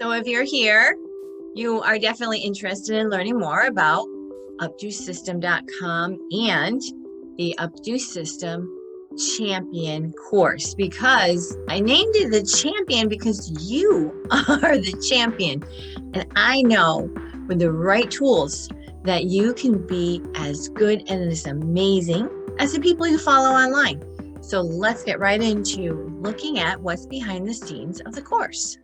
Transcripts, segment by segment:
So if you're here, you are definitely interested in learning more about updosystem.com and the Updo System Champion course, because I named it the champion because you are the champion. And I know with the right tools that you can be as good and as amazing as the people you follow online. So let's get right into looking at what's behind the scenes of the course.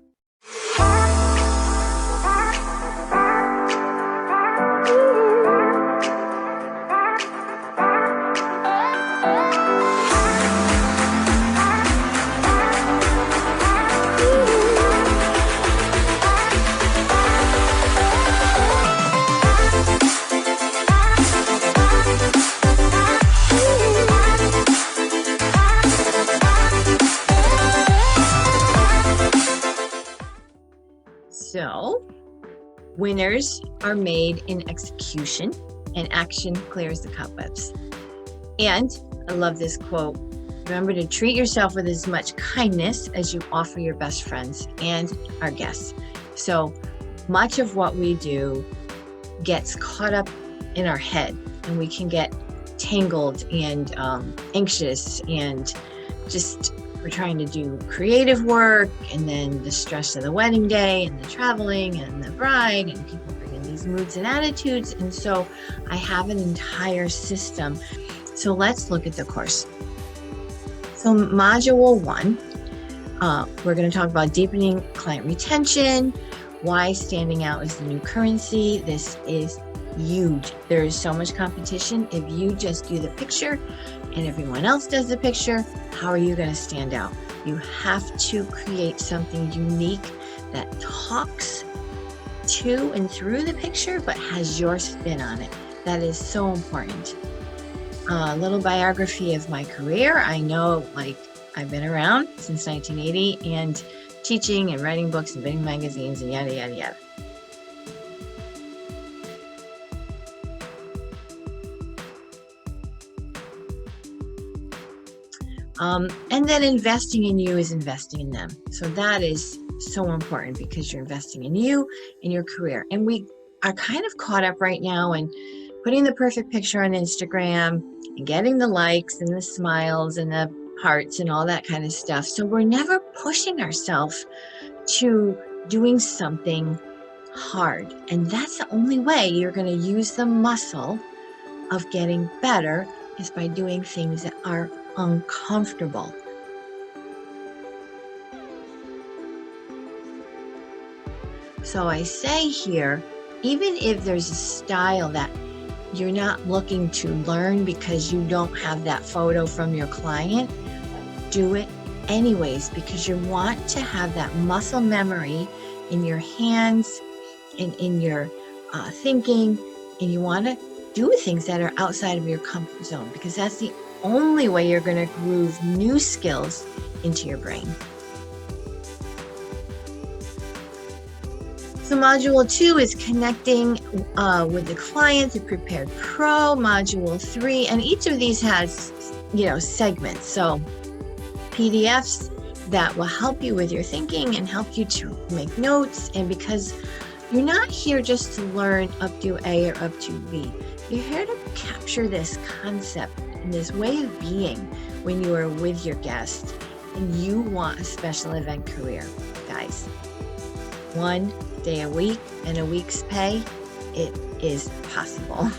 So, winners are made in execution, and action clears the cobwebs. And I love this quote: remember to treat yourself with as much kindness as you offer your best friends and our guests. So much of what we do gets caught up in our head, and we can get tangled and anxious, and just we're trying to do creative work, and then the stress of the wedding day and the traveling and the bride, and people bring in these moods and attitudes. And so I have an entire system. So let's look at the course. So module 1, we're going to talk about deepening client retention, why standing out is the new currency. This is huge. There is so much competition. If you just do the picture and everyone else does the picture, how are you going to stand out? You have to create something unique that talks to and through the picture, but has your spin on it. That is so important. A little biography of my career. I know, I've been around since 1980 and teaching and writing books and bidding magazines and yada, yada, yada. And then investing in you is investing in them. So that is so important, because you're investing in you and your career. And we are kind of caught up right now in putting the perfect picture on Instagram and getting the likes and the smiles and the hearts and all that kind of stuff. So we're never pushing ourselves to doing something hard. And that's the only way you're going to use the muscle of getting better, is by doing things that are uncomfortable. So I say here, even if there's a style that you're not looking to learn because you don't have that photo from your client, do it anyways, because you want to have that muscle memory in your hands and in your thinking, and you want to do things that are outside of your comfort zone, because that's the only way you're going to groove new skills into your brain. So module 2 is connecting with the client, the Prepared Pro. Module 3, and each of these has, segments. So PDFs that will help you with your thinking and help you to make notes. And because you're not here just to learn up to A or up to B, you're here to capture this concept and this way of being when you are with your guest and you want a special event career. Guys, 1 day a week and a week's pay, it is possible.